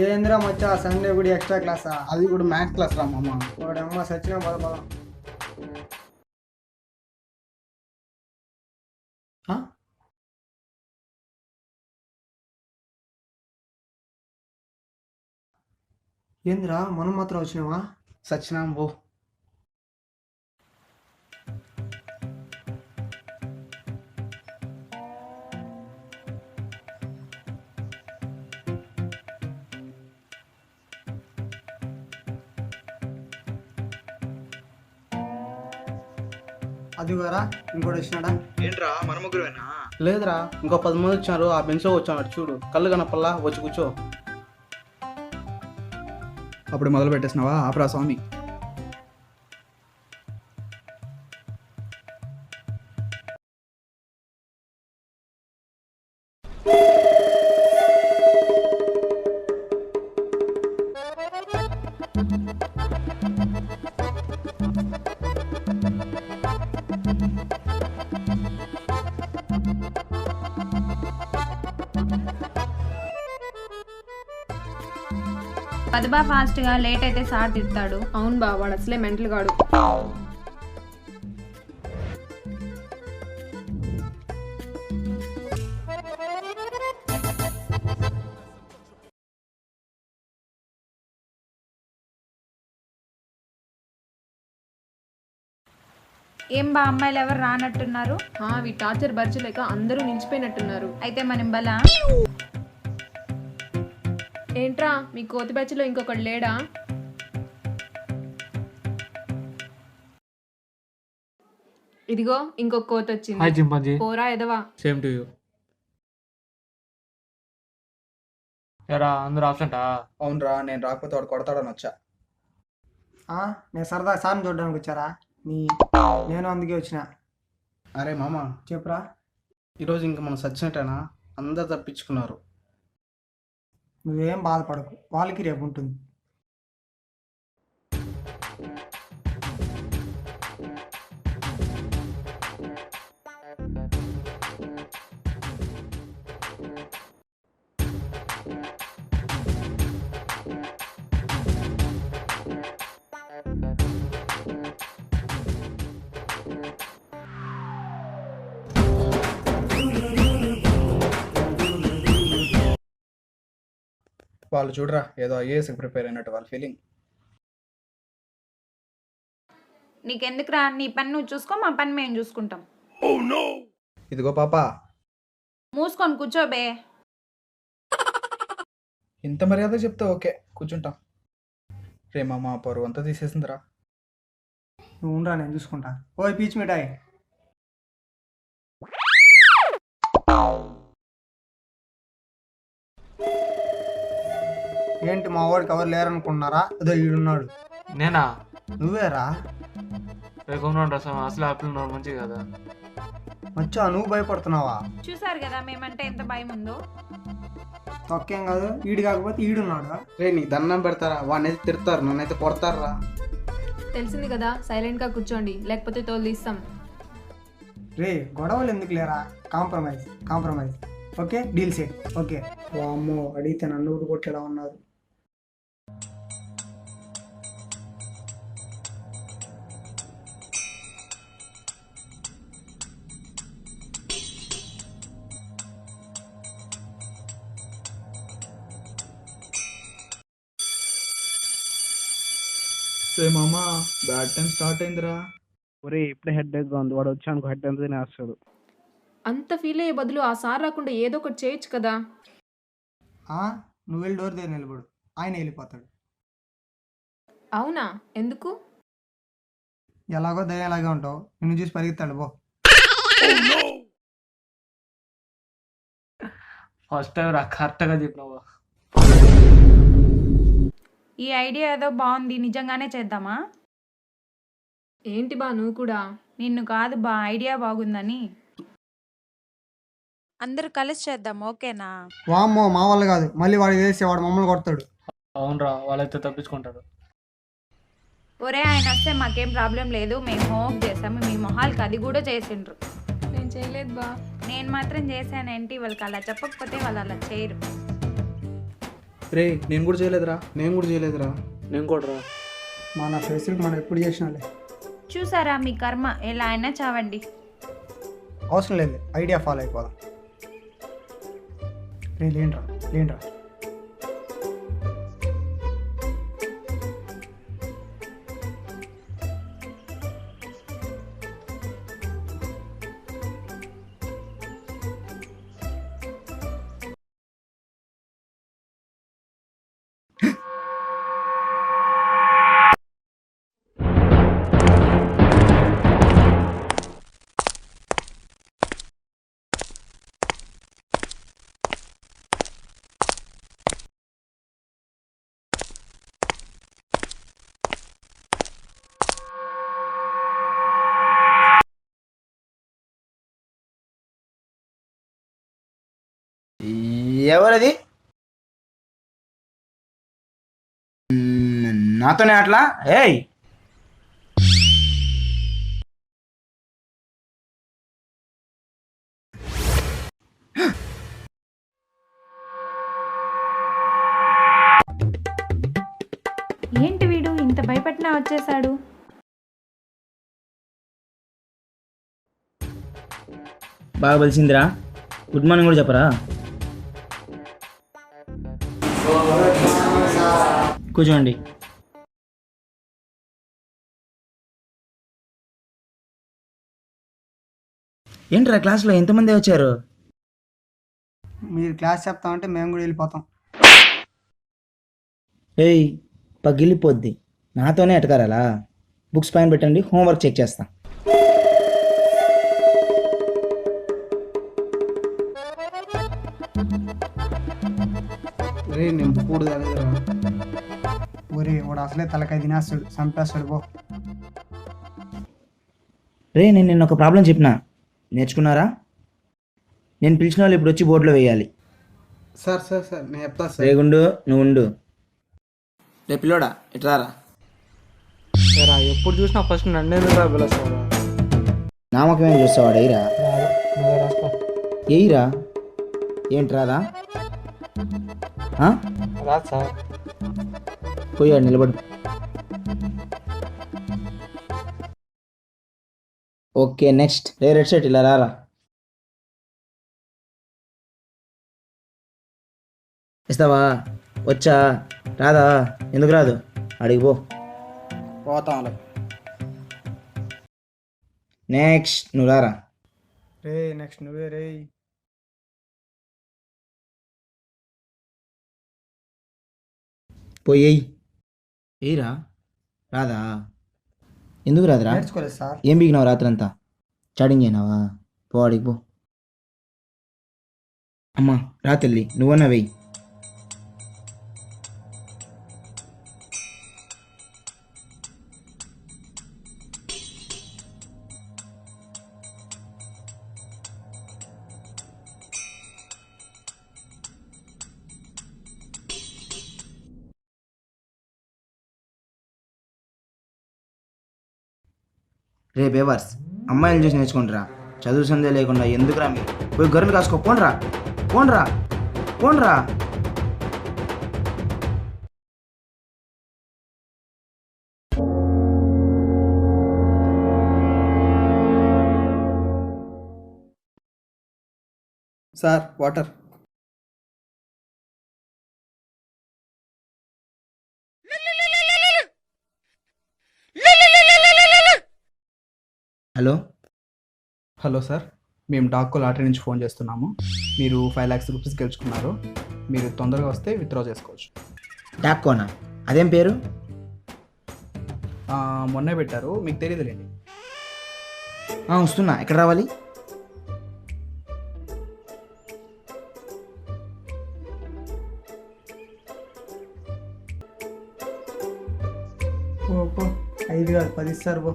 ఏంద్రా మచ్చా సండే కూడా ఎక్స్ట్రా క్లాసా? అది కూడా మ్యాథ్స్ క్లాస్ రా మామ. వాడమ్మ సచిన పద. ఏంద్రా మనం మాత్రం వచ్చినావా? సచ్చినాం బో. అది కూడా ఇంకోటి వచ్చినాడా? ఏంట్రా మన ముగ్గురువేనా? లేదురా, ఇంకో 10 మంది వచ్చారు. ఆ బెంచ్లో వచ్చాడు చూడు, కళ్ళు కనపల్లా, వచ్చి కూర్చో. అప్పుడు మొదలు పెట్టేసినావా? ఆపరా స్వామి. పదిబా ఫాస్ట్గా, లేట్ అయితే సార్ తిడతాడు. అవును బా, వాడు అసలే మెంటల్ గాడు. ఏం బా, అమ్మాయిలు ఎవరు రానట్టున్నారు? వీ టార్చర్ భరించలేక అందరూ నిలిచిపోయినట్టున్నారు. అయితే మనం బలా? ఏంట్రా, మీ కోతి బ్యాచ్లో ఇంకొకడు లేడా? ఇదిగో ఇంకొక కోతి వచ్చింది. పోరా ఎదవా. Same to you. ఎరా అందరూ ఆబ్సెంటా? అవునరా, నేను రాకపోతే వాడు కొడతాడని వచ్చా. నేను సరదా సార్ని చూడడానికి వచ్చారా? నేను అందుకే వచ్చిన. అరే మామ, చెప్పురా. ఈరోజు ఇంకా మనం సచ్చినట్టేనా? అందరు తప్పించుకున్నారు. నువ్వేం బాధపడకు, వాళ్ళకి రేపు ఉంటుంది. వాళ్ళు చూడరా, ఏదో ఐఏఎస్కి ప్రిపేర్ అయినట్టు వాళ్ళ ఫీలింగ్. నీకెందుకురా, నీ పని నువ్వు చూసుకో, మా పని మేము చూసుకుంటాం. ఇదిగో పాప, మూసుకొని కూర్చోబే. ఇంత మర్యాద చెప్తే ఓకే, కూర్చుంటాం. రే మామ, పరువు అంతా తీసేసిందిరా. నువ్వు ఉండరా, నేను చూసుకుంటా. ఓయ్ పీచ్ మిఠాయి. ఏంటి మా వాడికి ఎవరు లేరనుకుంటున్నారా? అదో ఈడున్నాడు. నేనా? నువ్వేరా? రేకున్నాడు రసం, అసలు ఆపిల్ నోరు మంచిది కదా. మచ్చా, నువ్వు భయపడుతున్నావా? చూసారు కదా మేమంటే ఎంత భయం ఉందో. తొక్కేం కాదు, ఈడు కాకపోతే ఈడున్నాడు. రే, నీకు దండం పెడతారా? వాడిని అయితే తిడతారు, నన్నైతే కొడతారా? తెలిసింది కదా, సైలెంట్గా కూర్చోండి, లేకపోతే తోలు తీస్తాం. రే, గొడవలు ఎందుకు లేరా? Compromise. Okay, deal set. Okay. వామ్మో, అడిగితే నన్ను ఊరు కొట్టేలా ఉన్నారు. రే మామ, బ్యాడ్ టైం స్టార్ట్ అయిందిరా. ఒరే, ఇప్పుడే హెడ్ ఎగ్ ఉంది, వాడు వచ్చాను హెడ్ ఎంతనే వేస్తాడు. అంత ఫీల్ అయ్యే బదులు ఆ సార్ రాకుండా ఏదో ఒకటి చేయొచ్చు కదా. నువ్వు వెళ్ళి డోర్ దగ్గర నిలబడు, ఆయన వెళ్ళిపోతాడు. అవునా? ఎందుకు? ఎలాగో దయ్యాలాగే ఉంటావు, నిన్ను చూసి పరిగెత్తాడు. బో. ఫస్ట్ టైం రా, కరెక్ట్గా చెప్పినావు. ఈ ఐడియా ఏదో బాగుంది, నిజంగానే చేద్దామా? ఏంటి బా, నువ్వు కూడా? నిన్ను కాదు బా, ఐడియా బాగుందని. అందరూ కలిసి చేద్దాం, ఓకేనా? వామ్మో, మా వాళ్ళు కాదు, మళ్ళీ వాడికి తెలిస్తే వాడు మమ్మల్ని కొడతాడు. అవునరా, వాళ్ళైతే తప్పించుకుంటారు. ఒరే, ఆయన వస్తే మాకేం ప్రాబ్లం లేదు, మేము హోంవర్క్ చేస్తాము, మీ మొహాలకి అది కూడా చేసిండ్రు. నేను చేయలేదు బా. నేను మాత్రం చేశానేంటి, వాళ్ళకి అలా చెప్పకపోతే వాళ్ళు అలా చేయరు. రే నేను కూడా చేయలేదురా. నేను కూడా చేయలేదురా. నేను కూడా రా. మన ఫేస్కి మనం ఎప్పుడు చేసినాలే. చూసారా మీ కర్మ, ఎలా అయినా చావండి. అవసరం లేదు, ఐడియా ఫాలో అయిపోదాం. రే లేండ్రా లేండ్రా. ఎవరది? నాతోనే అట్లా? ఏయ్ ఏంటి వీడు ఇంత భయపెట్టినా వచ్చేసాడు? బాగా బలిసిందిరా. గుడ్ మార్నింగ్ కూడా చెప్పరా? కూర్చోండి. ఏంట్రా క్లాస్లో ఎంతమంది వచ్చారు? మీరు క్లాస్ చెప్తామంటే మేము కూడా వెళ్ళిపోతాం. ఏయ్ పగిలిపోద్ది. నాతోనే ఎటకారాలా? బుక్స్ పైన పెట్టండి, హోంవర్క్ చెక్ చేస్తా. రే నేను బుక్ కూడా తేలేదురా. ఊరే వాడు అసలే తలకాయ తినేస్తాడు, చంపేస్తాడు పో. రే నేను నిన్న ఒక ప్రాబ్లం చెప్పిన, నేర్చుకున్నారా? నేను పిలిచిన వాళ్ళు ఇప్పుడు వచ్చి బోర్డులో వేయాలి. సార్ సార్ సార్ నేను చెప్తా సార్. రేగుండు నువ్వు ఉండు. రే పిల్లోడా ఇట్రారా. ఏరా ఎప్పుడు చూసినా ఫస్ట్ నన్ను ఎందుకు రా పిలుస్తావురా? నామకమేం చూస్తావాడు? ఎయిరా ఎయిరా. ఏంటి రాదా? రాదు సార్. పోయాడు నిలబడు. Okay next. రే రెడ్ షర్ట్ ఇలా రారా. ఇస్తావా? వచ్చా? రాదా? ఎందుకు రాదు? అడిగిపో. పోతాం అలా. నెక్స్ట్ నువ్వు రారా. రే నెక్స్ట్ నువ్వే రే. పోయి ఎయిరా. రాదా? ఎందుకు రాదురా? నేర్చుకోలేదు సార్. ఏం బీగినావు రాత్రంతా? చాటింగ్ చేయనావా? పో అడిగి పో. అమ్మా రా తల్లి, నువ్వన్నా వెయ్యి. రే బేవర్స్, అమ్మాయిలు చూసి నేర్చుకుంటారా? చదువు సందే లేకుండా ఎందుకురా మీరు? పోయి గొర్రెలు కాసుకో. పోండ్రా పోండ్రా పోండ్రా. Sir water. Hello hello sir, మేము డాక్కో లాటరీ నుంచి ఫోన్ చేస్తున్నాము. మీరు 5 lakhs రూపీస్ గెలుచుకున్నారు. మీరు తొందరగా వస్తే విత్డ్రా చేసుకోవచ్చు. టాక్కోనా? అదేం పేరు? మొన్నే పెట్టారు, మీకు తెలియదులేండి. వస్తున్నా. ఎక్కడ రావాలి? పో 5 కాదు 10 ఇస్తారు పో.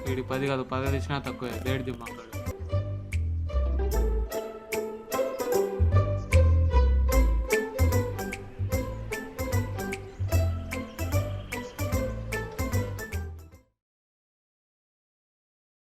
వీడికి 10 కాదు 10 ఇచ్చినా తక్కువే. రేట్ దిమ్మాక.